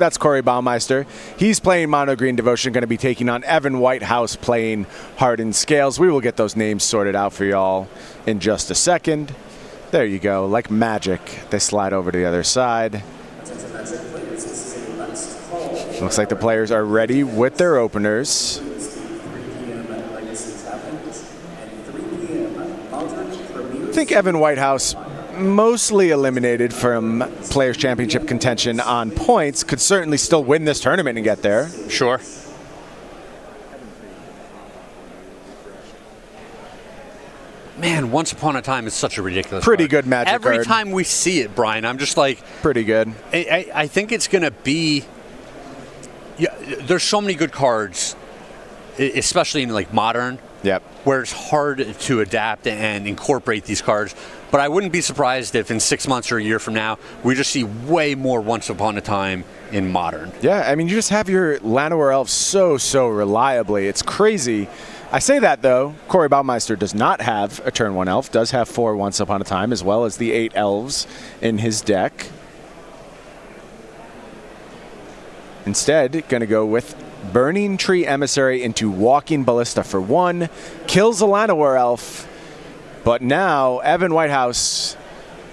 that's Corey Baumeister. He's playing Mono Green Devotion, going to be taking on Evan Whitehouse playing Hardened Scales. We will get those names sorted out for y'all in just a second. There you go. Like magic, they slide over to the other side. Looks like the players are ready with their openers. I think Evan Whitehouse, mostly eliminated from Players' Championship contention on points, could certainly still win this tournament and get there. Sure. Man, Once Upon a Time is such a ridiculous Pretty card. good magic Every card. time we see it, Brian, I'm just like... Pretty good. I think it's going to be... Yeah, there's so many good cards, especially in like Modern, Yep. where it's hard to adapt and incorporate these cards. But I wouldn't be surprised if in 6 months or a year from now, we just see way more Once Upon a Time in Modern. Yeah, I mean, you just have your Llanowar Elf so reliably. It's crazy. I say that, though. Corey Baumeister does not have a turn 1 elf, does have 4 Once Upon a Time, as well as the 8 elves in his deck. Instead, going to go with Burning Tree Emissary into Walking Ballista for 1. Kills a Llanowar Elf. But now, Evan Whitehouse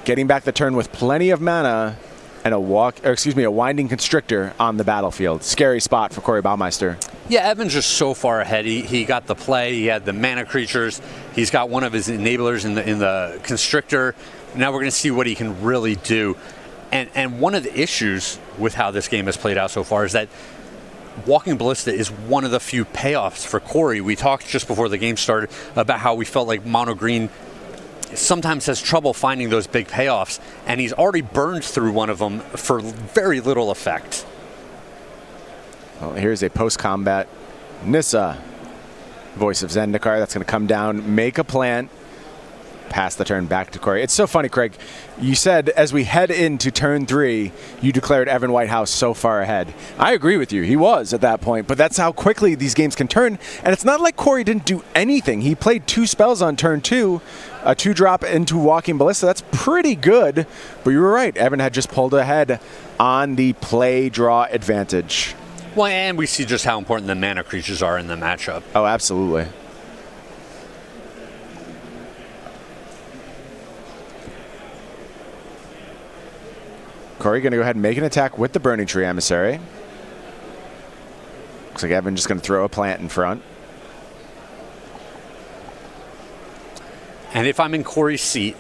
getting back the turn with plenty of mana and a Winding Constrictor on the battlefield. Scary spot for Corey Baumeister. Yeah, Evan's just so far ahead. He got the play. He had the mana creatures. He's got one of his enablers in the Constrictor. Now we're going to see what he can really do. And one of the issues with how this game has played out so far is that Walking Ballista is one of the few payoffs for Corey. We talked just before the game started about how we felt like Mono Green sometimes has trouble finding those big payoffs, and he's already burned through one of them for very little effect. Well, here's a post-combat Nissa. Voice of Zendikar. That's going to come down, make a plant, pass the turn back to Corey. It's so funny, Craig. You said as we head into turn 3, you declared Evan Whitehouse so far ahead. I agree with you. He was at that point, but that's how quickly these games can turn. And it's not like Corey didn't do anything. He played 2 spells on turn 2, a 2-drop into Walking Ballista. That's pretty good, but you were right. Evan had just pulled ahead on the play-draw advantage. Well, and we see just how important the mana creatures are in the matchup. Oh, absolutely. Corey going to go ahead and make an attack with the Burning Tree Emissary. Looks like Evan just going to throw a plant in front. And if I'm in Corey's seat,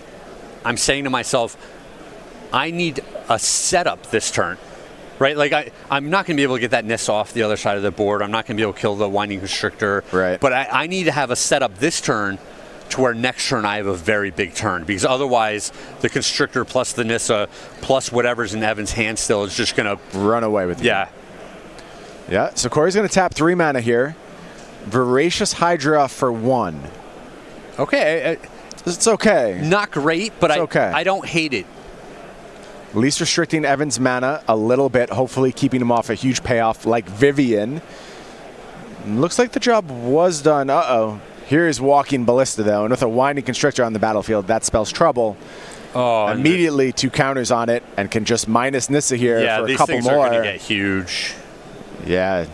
I'm saying to myself, I need a setup this turn. Right? Like, I'm not going to be able to get that Nissa off the other side of the board. I'm not going to be able to kill the Winding Constrictor. Right. But I need to have a setup this turn to where next turn I have a very big turn, because otherwise the Constrictor plus the Nissa plus whatever's in Evan's hand still is just going to run away with you. Yeah. Yeah, so Corey's going to tap 3 mana here. Voracious Hydra for 1. Okay. It's okay. Not great, but okay. I don't hate it. At least restricting Evan's mana a little bit, hopefully keeping him off a huge payoff like Vivian. Looks like the job was done. Uh-oh. Here's Walking Ballista, though, and with a Winding Constrictor on the battlefield, that spells trouble. Oh, immediately 2 counters on it, and can just minus Nissa here for a couple more. Yeah, these things are going to get huge. Yeah.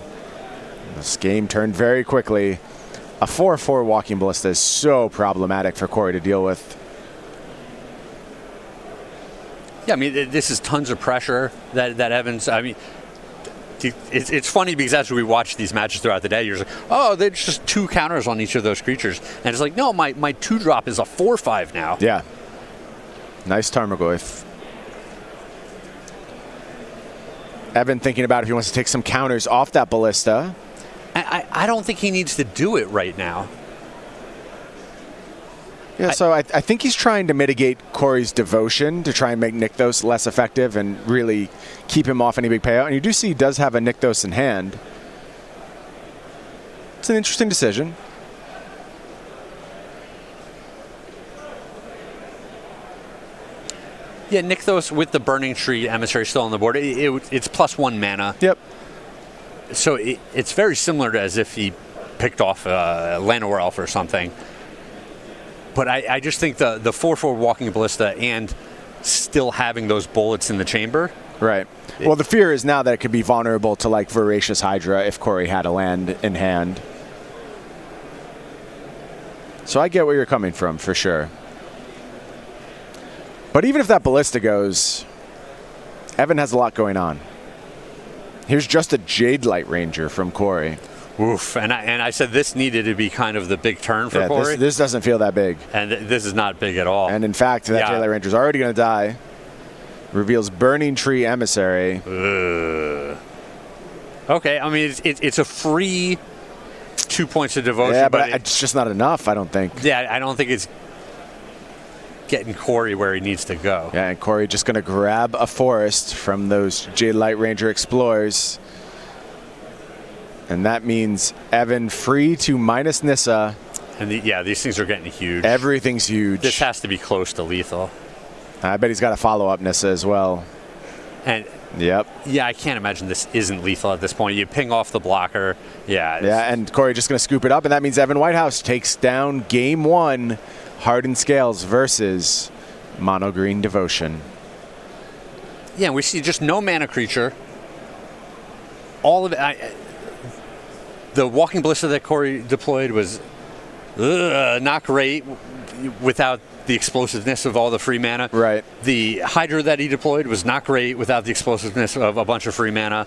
This game turned very quickly. A 4/4 Walking Ballista is so problematic for Corey to deal with. Yeah, I mean, this is tons of pressure that Evans, I mean, it's funny because as we watch these matches throughout the day, you're like, oh, there's just 2 counters on each of those creatures. And it's like, no, my 2-drop is a 4/5 now. Yeah. Nice Tarmogoyf. Evan thinking about if he wants to take some counters off that Ballista. I don't think he needs to do it right now. Yeah, so I think he's trying to mitigate Corey's devotion to try and make Nykthos less effective and really keep him off any big payout. And you do see he does have a Nykthos in hand. It's an interesting decision. Yeah, Nykthos with the Burning Tree Emissary still on the board. It's +1 mana. Yep. So it's very similar to as if he picked off Llanowar Elf or something. But I just think the 4/4 Walking Ballista and still having those bullets in the chamber Right. Well, the fear is now that it could be vulnerable to like Voracious Hydra if Corey had a land in hand. So I get where you're coming from, for sure. But even if that Ballista goes, Evan has a lot going on. Here's just a Jade Light Ranger from Corey. Oof, and I said this needed to be kind of the big turn for Corey. This doesn't feel that big. And this is not big at all. And in fact, that Jade Light Ranger is already going to die. Reveals Burning Tree Emissary. Okay, I mean, it's a free 2 points of devotion. Yeah, but it's just not enough, I don't think. Yeah, I don't think it's getting Corey where he needs to go. Yeah, and Corey just going to grab a forest from those Jade Light Ranger Explorers. And that means Evan free to minus Nissa. And these things are getting huge. Everything's huge. This has to be close to lethal. I bet he's got a follow-up Nissa as well. And yep. Yeah, I can't imagine this isn't lethal at this point. You ping off the blocker. Yeah. Yeah, and Corey just going to scoop it up, and that means Evan Whitehouse takes down game one, Hardened Scales versus Mono Green Devotion. Yeah, we see just no mana creature. All of it. The Walking Ballista that Corey deployed was not great without the explosiveness of all the free mana. Right. The Hydra that he deployed was not great without the explosiveness of a bunch of free mana.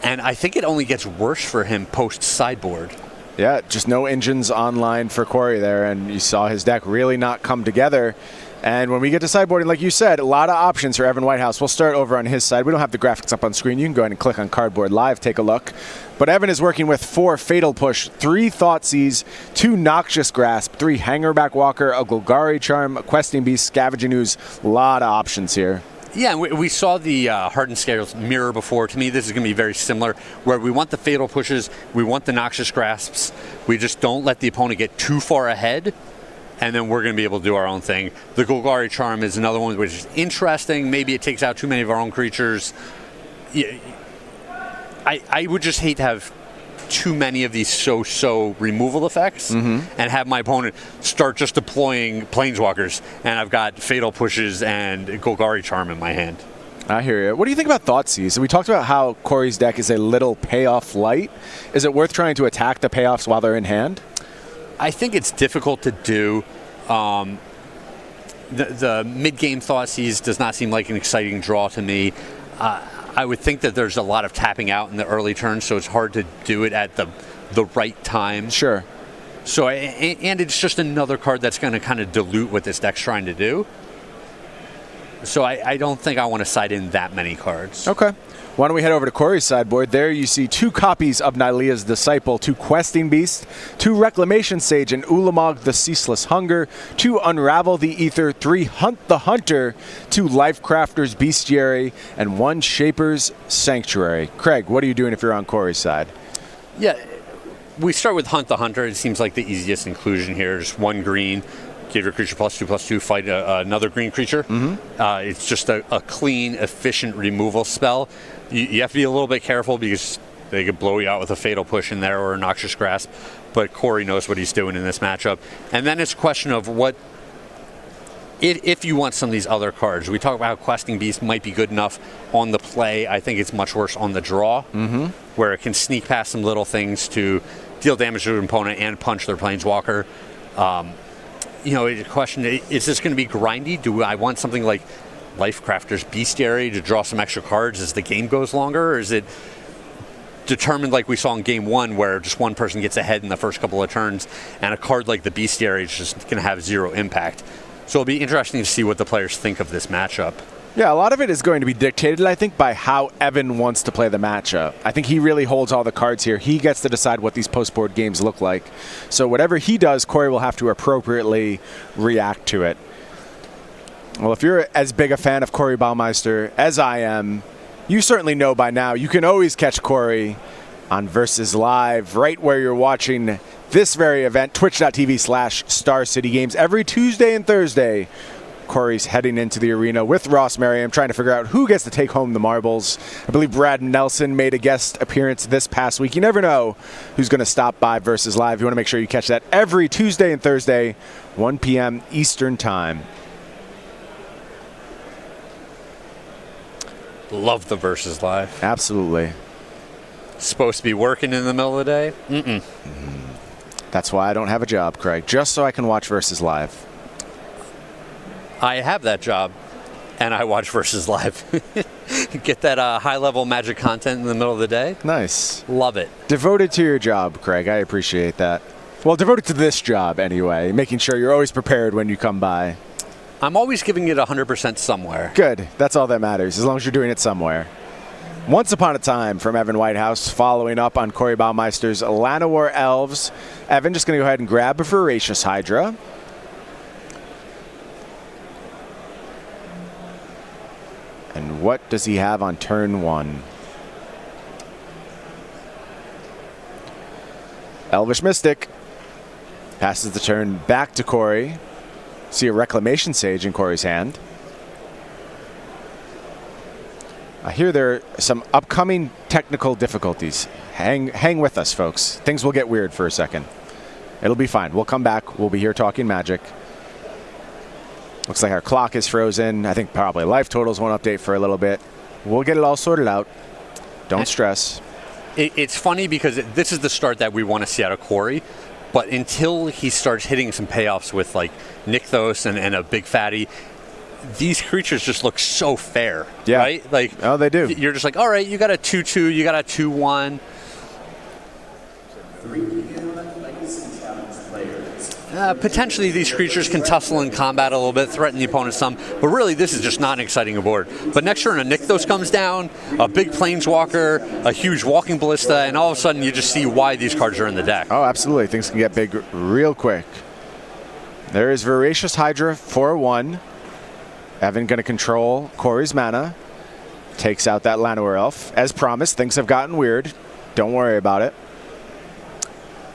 And I think it only gets worse for him post-sideboard. Yeah, just no engines online for Corey there, and you saw his deck really not come together. And when we get to sideboarding, like you said, a lot of options for Evan Whitehouse. We'll start over on his side. We don't have the graphics up on screen. You can go ahead and click on Cardboard Live, take a look. But Evan is working with 4 Fatal Push, 3 Thoughtseize, 2 Noxious Grasp, 3 Hangerback Walker, a Golgari Charm, a Questing Beast, Scavenging Ooze. A lot of options here. Yeah, we saw the Hardened Scales mirror before. To me, this is going to be very similar, where we want the Fatal Pushes, we want the Noxious Grasps. We just don't let the opponent get too far ahead, and then we're going to be able to do our own thing. The Golgari Charm is another one which is interesting. Maybe it takes out too many of our own creatures. I would just hate to have too many of these so removal effects and have my opponent start just deploying Planeswalkers, and I've got Fatal Pushes and Golgari Charm in my hand. I hear you. What do you think about Thoughtseize? So we talked about how Corey's deck is a little payoff light. Is it worth trying to attack the payoffs while they're in hand? I think it's difficult to do. The mid-game Thoughtseize does not seem like an exciting draw to me. I would think that there's a lot of tapping out in the early turn, so it's hard to do it at the right time. Sure. So, and it's just another card that's going to kind of dilute what this deck's trying to do. So I don't think I want to side in that many cards. Okay. Why don't we head over to Corey's sideboard? There you see 2 copies of Nylea's Disciple, 2 Questing Beast, 2 Reclamation Sage, and Ulamog the Ceaseless Hunger, 2 Unravel the Ether, 3 Hunt the Hunter, 2 Lifecrafter's Bestiary, and 1 Shaper's Sanctuary. Craig, what are you doing if you're on Corey's side? Yeah, we start with Hunt the Hunter. It seems like the easiest inclusion here. Just 1 green. Give your creature +2/+2, fight another green creature. It's just a clean, efficient removal spell. You have to be a little bit careful because they could blow you out with a Fatal Push in there or a Noxious Grasp, but Corey knows what he's doing in this matchup. And then it's a question of what, if you want some of these other cards. We talk about how Questing Beast might be good enough on the play. I think it's much worse on the draw, where it can sneak past some little things to deal damage to an opponent and punch their Planeswalker. The question, is this going to be grindy? Do I want something like Lifecrafter's Bestiary to draw some extra cards as the game goes longer? Or is it determined like we saw in game 1 where just one person gets ahead in the first couple of turns and a card like the Bestiary is just going to have 0 impact? So it'll be interesting to see what the players think of this matchup. Yeah, a lot of it is going to be dictated, I think, by how Evan wants to play the matchup. I think he really holds all the cards here. He gets to decide what these post-board games look like. So whatever he does, Corey will have to appropriately react to it. Well, if you're as big a fan of Corey Baumeister as I am, you certainly know by now you can always catch Corey on Versus Live, right where you're watching this very event, twitch.tv/Star City Games, every Tuesday and Thursday. Corey's heading into the arena with Ross Merriam, trying to figure out who gets to take home the marbles. I believe Brad Nelson made a guest appearance this past week. You never know who's going to stop by Versus Live. You want to make sure you catch that every Tuesday and Thursday, 1 p.m. Eastern Time. Love the versus live. Absolutely. Supposed to be working in the middle of the day? Mm-mm. That's why I don't have a job, Craig, just so I can watch versus live. I have that job, and I watch versus live. Get that high-level Magic content in the middle of the day. Nice. Love it. Devoted to your job, Craig. I appreciate that. Well, devoted to this job anyway, making sure you're always prepared when you come by. I'm always giving it 100% somewhere. Good. That's all that matters, as long as you're doing it somewhere. Once Upon a Time from Evan Whitehouse, following up on Corey Baumeister's Llanowar Elves. Evan just going to go ahead and grab a Voracious Hydra. And what does he have on turn 1? Elvish Mystic passes the turn back to Corey. See a Reclamation Sage in Corey's hand. I hear there are some upcoming technical difficulties. Hang with us, folks. Things will get weird for a second. It'll be fine. We'll come back. We'll be here talking Magic. Looks like our clock is frozen. I think probably life totals won't update for a little bit. We'll get it all sorted out. Don't stress. It's funny because this is the start that we want to see out of Corey, but until he starts hitting some payoffs with like Nykthos and a big fatty, these creatures just look so fair, right? Like, oh, they do. You're just like, all right, you got a 2/2, you got a 2/1. Potentially these creatures can tussle in combat a little bit, threaten the opponent some, but really this is just not an exciting board. But next turn a Nykthos comes down, a big Planeswalker, a huge Walking Ballista, and all of a sudden you just see why these cards are in the deck. Oh, absolutely. Things can get big real quick. There is Voracious Hydra for 1. Evan going to control Corey's mana. Takes out that Llanowar Elf. As promised, things have gotten weird. Don't worry about it.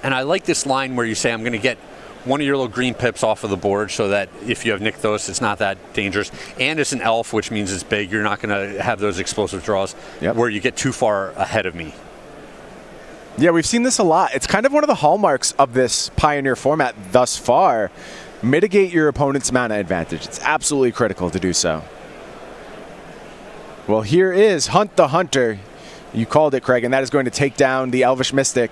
And I like this line where you say, I'm going to get one of your little green pips off of the board so that if you have Nykthos, it's not that dangerous. And it's an elf, which means it's big. You're not going to have those explosive draws where you get too far ahead of me. Yeah, we've seen this a lot. It's kind of one of the hallmarks of this Pioneer format thus far. Mitigate your opponent's mana advantage. It's absolutely critical to do so. Well, here is Hunt the Hunter. You called it, Craig, and that is going to take down the Elvish Mystic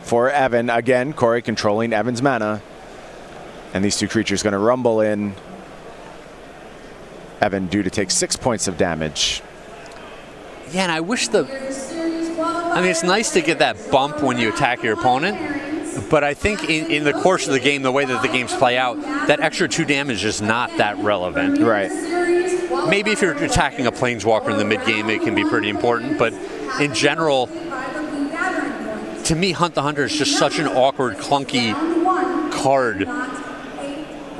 for Evan. Again, Corey controlling Evan's mana. And these two creatures going to rumble in. Evan due to take 6 points of damage. Yeah, and I wish I mean, it's nice to get that bump when you attack your opponent. But I think in the course of the game, the way that the games play out, that extra 2 damage is not that relevant. Right. Maybe if you're attacking a Planeswalker in the mid-game, it can be pretty important. But in general, to me, Hunt the Hunter is just such an awkward, clunky card.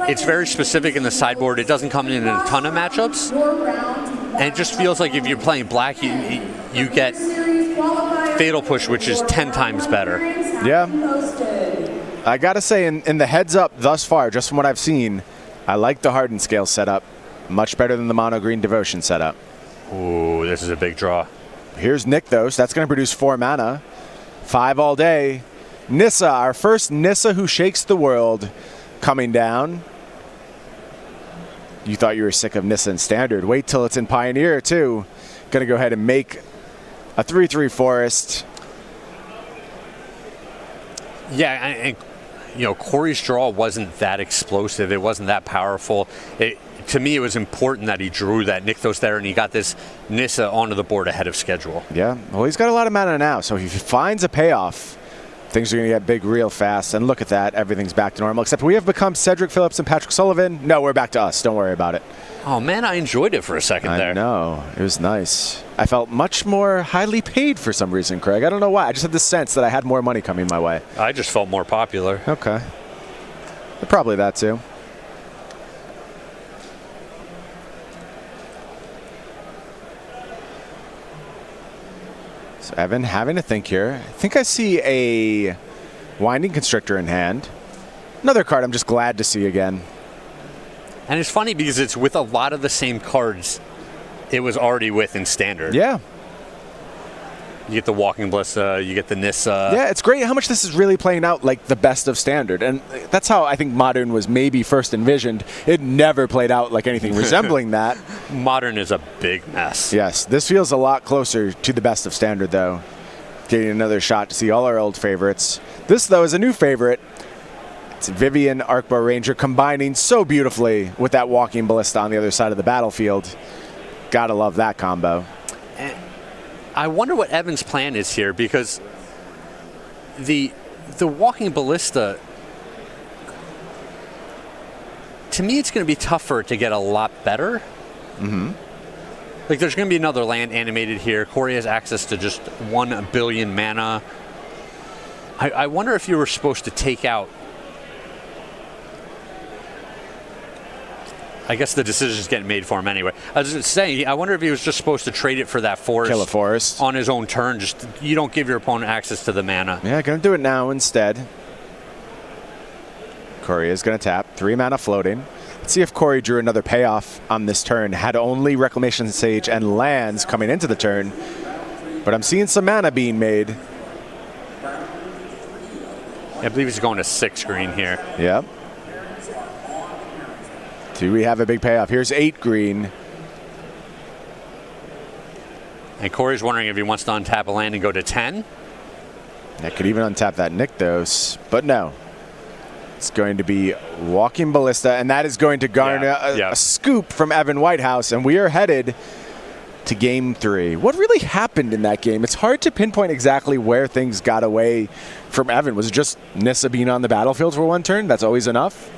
It's very specific in the sideboard. It doesn't come in a ton of matchups. And it just feels like if you're playing black, you get Fatal Push, which is 10 times better. Yeah. I got to say, in the heads up thus far, just from what I've seen, I like the Hardened Scale setup. Much better than the Mono Green Devotion setup. Ooh, this is a big draw. Here's Nykthos. That's going to produce 4 mana. 5 all day. Nissa, our first Nissa who shakes the world, coming down. You thought you were sick of Nissa in Standard. Wait till it's in Pioneer, too. Going to go ahead and make a 3/3 forest. Yeah, and you know, Corey's draw wasn't that explosive. It wasn't that powerful. To me, it was important that he drew that Nykthos there, and he got this Nissa onto the board ahead of schedule. Yeah, well, he's got a lot of mana now, so if he finds a payoff, things are going to get big real fast. And look at that, everything's back to normal, except we have become Cedric Phillips and Patrick Sullivan. No, we're back to us. Don't worry about it. Oh, man, I enjoyed it for a second there. I know. It was nice. I felt much more highly paid for some reason, Craig. I don't know why. I just had this sense that I had more money coming my way. I just felt more popular. Okay. Probably that, too. So Evan having to think here. I think I see a Winding Constrictor in hand. Another card I'm just glad to see again. And it's funny because it's with a lot of the same cards it was already with in Standard. Yeah. You get the Walking Ballista, you get the Nissa. Yeah, it's great how much this is really playing out like the best of Standard. And that's how I think Modern was maybe first envisioned. It never played out like anything resembling that. Modern is a big mess. Yes, this feels a lot closer to the best of Standard, though. Getting another shot to see all our old favorites. This, though, is a new favorite. It's Vivian Arcbow Ranger combining so beautifully with that Walking Ballista on the other side of the battlefield. Gotta love that combo. And I wonder what Evan's plan is here, because the Walking Ballista, to me, it's going to be tough for it to get a lot better. Mm-hmm. Like, there's going to be another land animated here. Corey has access to just 1 billion mana. I wonder if you were supposed to take out... I guess the decision's getting made for him anyway. I was just saying, I wonder if he was just supposed to trade it for that forest. Kill a forest. On his own turn. Just, you don't give your opponent access to the mana. Yeah, gonna do it now instead. Corey is gonna tap. 3 mana floating. Let's see if Corey drew another payoff on this turn. Had only Reclamation Sage and lands coming into the turn. But I'm seeing some mana being made. I believe he's going to 6 green here. Yep. Do we have a big payoff? Here's 8 green. And Corey's wondering if he wants to untap a land and go to 10. That could even untap that Nykthos, but no. It's going to be Walking Ballista, and that is going to garner a scoop from Evan Whitehouse, and we are headed to Game 3. What really happened in that game? It's hard to pinpoint exactly where things got away from Evan. Was it just Nissa being on the battlefield for 1 turn? That's always enough?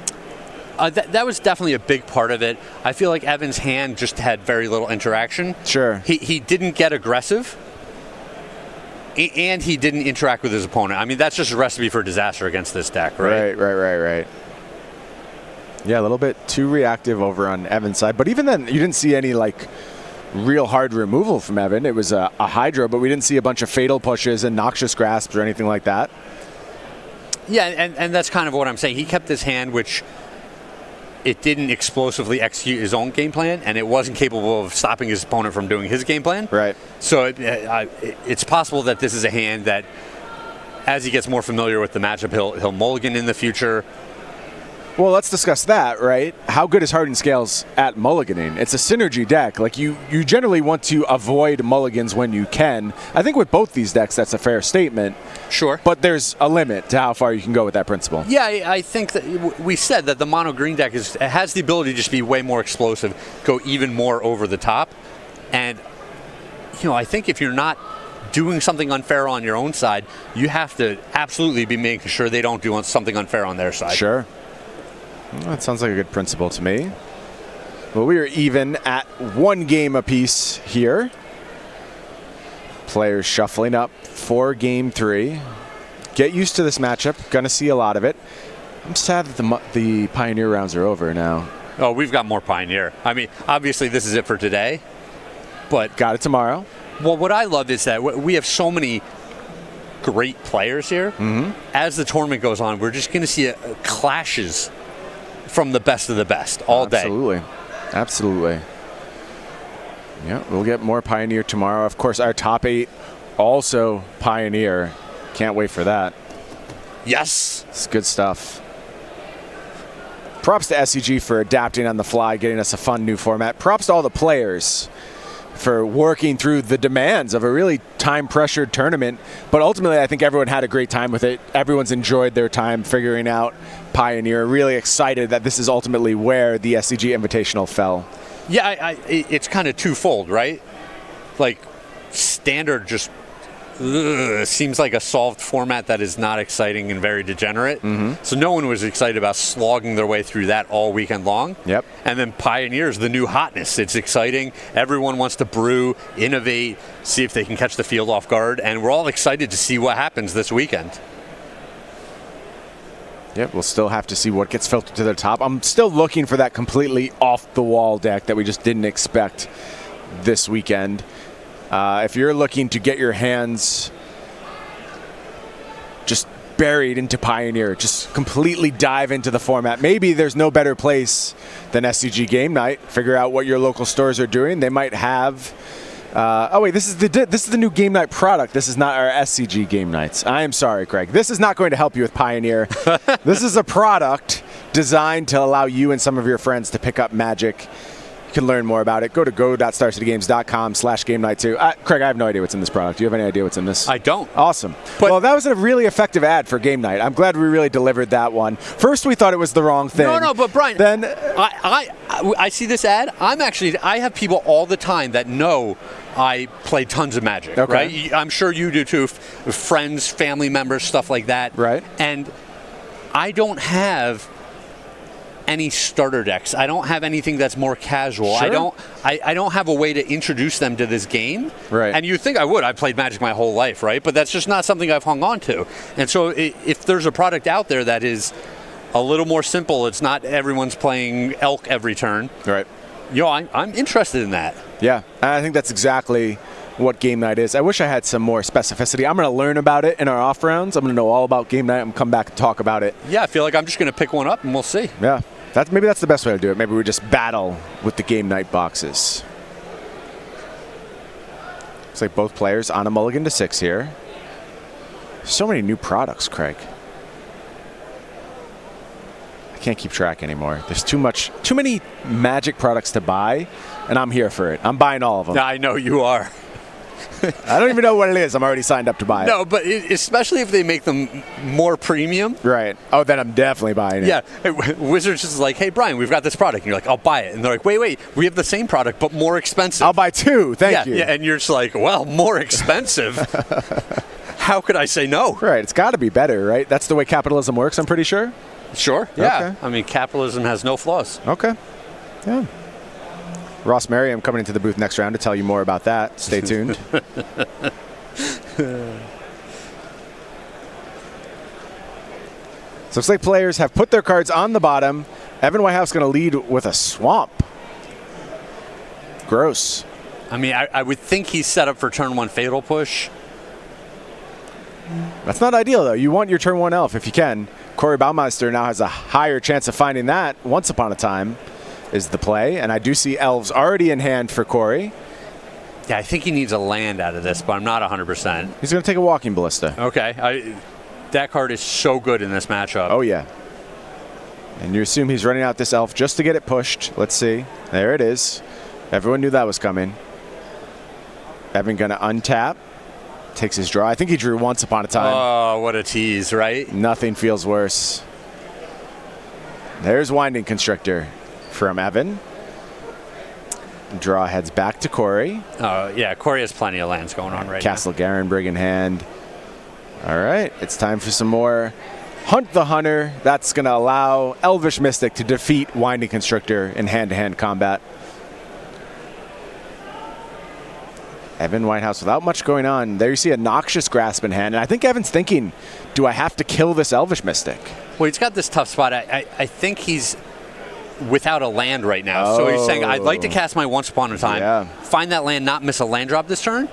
That was definitely a big part of it. I feel like Evan's hand just had very little interaction. Sure. He didn't get aggressive, and he didn't interact with his opponent. I mean, that's just a recipe for disaster against this deck, right? Right. Yeah, a little bit too reactive over on Evan's side. But even then, you didn't see any, like, real hard removal from Evan. It was a Hydra, but we didn't see a bunch of Fatal Pushes and Noxious Grasps or anything like that. Yeah, and that's kind of what I'm saying. He kept his hand, which... it didn't explosively execute his own game plan, and it wasn't capable of stopping his opponent from doing his game plan. Right. So it's possible that this is a hand that, as he gets more familiar with the matchup, he'll mulligan in the future. Well, let's discuss that, right? How good is Hardened Scales at mulliganing? It's a synergy deck. Like, you generally want to avoid mulligans when you can. I think with both these decks, that's a fair statement. Sure. But there's a limit to how far you can go with that principle. Yeah, I think that we said that the mono green deck has the ability to just be way more explosive, go even more over the top. And, I think if you're not doing something unfair on your own side, you have to absolutely be making sure they don't do something unfair on their side. Sure. Well, that sounds like a good principle to me. Well, we are even at 1 game apiece here. Players shuffling up for Game 3. Get used to this matchup. Gonna see a lot of it. I'm sad that the Pioneer rounds are over now. Oh, we've got more Pioneer. I mean, obviously this is it for today, but... got it tomorrow. Well, what I love is that we have so many great players here. Mm-hmm. As the tournament goes on, we're just going to see clashes from the best of the best all day. Absolutely. Yeah, we'll get more Pioneer tomorrow. Of course, our top 8 also Pioneer. Can't wait for that. Yes. It's good stuff. Props to SCG for adapting on the fly, getting us a fun new format. Props to all the players for working through the demands of a really time-pressured tournament. But ultimately, I think everyone had a great time with it. Everyone's enjoyed their time figuring out Pioneer. Really excited that this is ultimately where the SCG Invitational fell. Yeah, it's kind of twofold, right? Like, Standard just seems like a solved format that is not exciting and very degenerate. Mm-hmm. So no one was excited about slogging their way through that all weekend long. Yep. And then Pioneer's the new hotness. It's exciting. Everyone wants to brew, innovate, see if they can catch the field off guard. And we're all excited to see what happens this weekend. Yep, we'll still have to see what gets filtered to the top. I'm still looking for that completely off-the-wall deck that we just didn't expect this weekend. If you're looking to get your hands just buried into Pioneer, just completely dive into the format, maybe there's no better place than SCG Game Night. Figure out what your local stores are doing. They might have Oh wait, this is the new game night product. This is not our SCG game nights. I am sorry, Craig. This is not going to help you with Pioneer. This is a product designed to allow you and some of your friends to pick up Magic. You can learn more about it. Go to go.starcitygames.com/GameNight2. Craig, I have no idea what's in this product. Do you have any idea what's in this? I don't. Awesome. But well, that was a really effective ad for Game Night. I'm glad we really delivered that one. First, we thought it was the wrong thing. No, but Brian, then I see this ad. I have people all the time that know I play tons of Magic, okay. right? I'm sure you do too. Friends, family members, stuff like that. Right. And I don't have any starter decks. I don't have anything that's more casual. Sure. I don't have a way to introduce them to this game. Right. And you think I would. I played Magic my whole life, right? But that's just not something I've hung on to. And so if there's a product out there that is a little more simple, it's not everyone's playing Elk every turn. Right. I'm interested in that. Yeah, I think that's exactly what Game Night is. I wish I had some more specificity. I'm going to learn about it in our off rounds. I'm going to know all about Game Night. I'm going to come back and talk about it. Yeah, I feel like I'm just going to pick one up and we'll see. Yeah, maybe that's the best way to do it. Maybe we just battle with the Game Night boxes. Looks like both players on a mulligan to 6 here. So many new products, Craig. I can't keep track anymore. There's too many Magic products to buy, and I'm here for it. I'm buying all of them. I know you are. I don't even know what it is. I'm already signed up to buy it. No, but especially if they make them more premium. Right. Oh, then I'm definitely buying it. Yeah. Wizards is like, hey, Brian, we've got this product. And you're like, I'll buy it. And they're like, wait, we have the same product, but more expensive. I'll buy 2. Thank you. Yeah, and you're just like, well, more expensive. How could I say no? Right. It's got to be better, right? That's the way capitalism works, I'm pretty sure. Sure. Yeah. Okay. I mean, capitalism has no flaws. Okay. Yeah. Ross Merriam coming into the booth next round to tell you more about that. Stay tuned. So looks like players have put their cards on the bottom. Evan Whitehouse going to lead with a swamp. Gross. I mean, I would think he's set up for turn 1 Fatal Push. That's not ideal, though. You want your turn 1 elf if you can. Corey Baumeister now has a higher chance of finding that. Once upon a time is the play. And I do see elves already in hand for Corey. Yeah, I think he needs a land out of this, but I'm not 100%. He's going to take a Walking Ballista. Okay. That card is so good in this matchup. Oh, yeah. And you assume he's running out this elf just to get it pushed. Let's see. There it is. Everyone knew that was coming. Evan going to untap. Takes his draw. I think he drew once upon a time. Oh, what a tease, right? Nothing feels worse. There's Winding Constrictor from Evan. Draw heads back to Corey. Yeah, Corey has plenty of lands going on right Castle Garenbrig in hand. All right, it's time for some more Hunt the Hunter. That's going to allow Elvish Mystic to defeat Winding Constrictor in hand-to-hand combat. Evan Whitehouse without much going on. There you see a Noxious Grasp in hand. And I think Evan's thinking, do I have to kill this Elvish Mystic? Well, he's got this tough spot. I think he's without a land right now. So he's saying, I'd like to cast my Once Upon a Time, find that land, not miss a land drop this turn.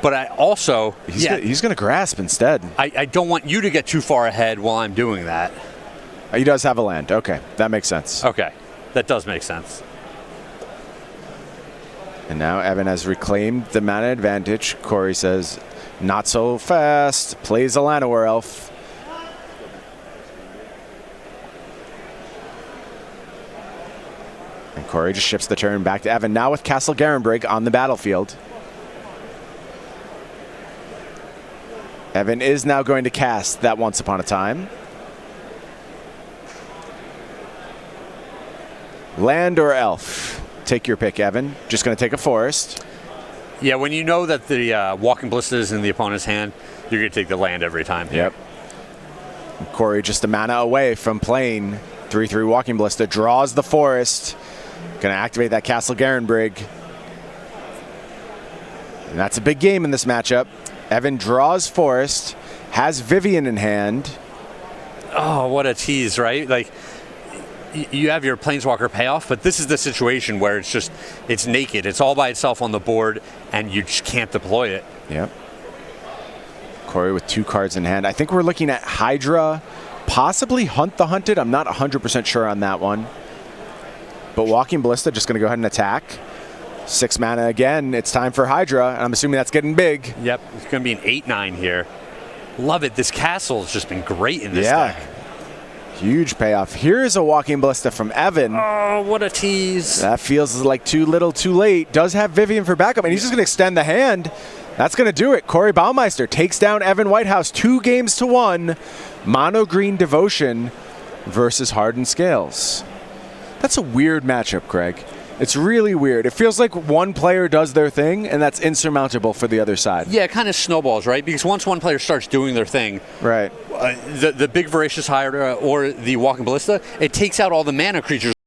But I also... He's going to grasp instead. I don't want you to get too far ahead while I'm doing that. He does have a land. Okay, that makes sense. Okay, that does make sense. And now Evan has reclaimed the mana advantage. Corey says, not so fast. Plays a Llanowar Elf. And Corey just ships the turn back to Evan. Now with Castle Garenbrig on the battlefield. Evan is now going to cast that Once Upon a Time. Land or elf? Take your pick, Evan. Just going to take a forest. Yeah, when you know that the Walking Ballista is in the opponent's hand, you're going to take the land every time. Yep. Corey just a mana away from playing 3/3 Walking Ballista. Draws the forest. Going to activate that Castle Garenbrig. And that's a big game in this matchup. Evan draws forest. Has Vivian in hand. Oh, what a tease, right? Like, you have your Planeswalker payoff, but this is the situation where it's naked. It's all by itself on the board, and you just can't deploy it. Yep. Corey with 2 cards in hand. I think we're looking at Hydra, possibly Hunt the Hunted. I'm not 100% sure on that one. But Walking Ballista just going to go ahead and attack. 6 mana again. It's time for Hydra, and I'm assuming that's getting big. Yep, it's going to be an 8/9 here. Love it. This castle has just been great in this deck. Huge payoff. Here's a Walking Ballista from Evan. Oh, what a tease. That feels like too little, too late. Does have Vivian for backup, and he's just going to extend the hand. That's going to do it. Corey Baumeister takes down Evan Whitehouse 2-1. Mono Green Devotion versus Hardened Scales. That's a weird matchup, Craig. It's really weird. It feels like one player does their thing, and that's insurmountable for the other side. Yeah, it kind of snowballs, right? Because once one player starts doing their thing, right, the big Voracious Hydra or the Walking Ballista, it takes out all the mana creatures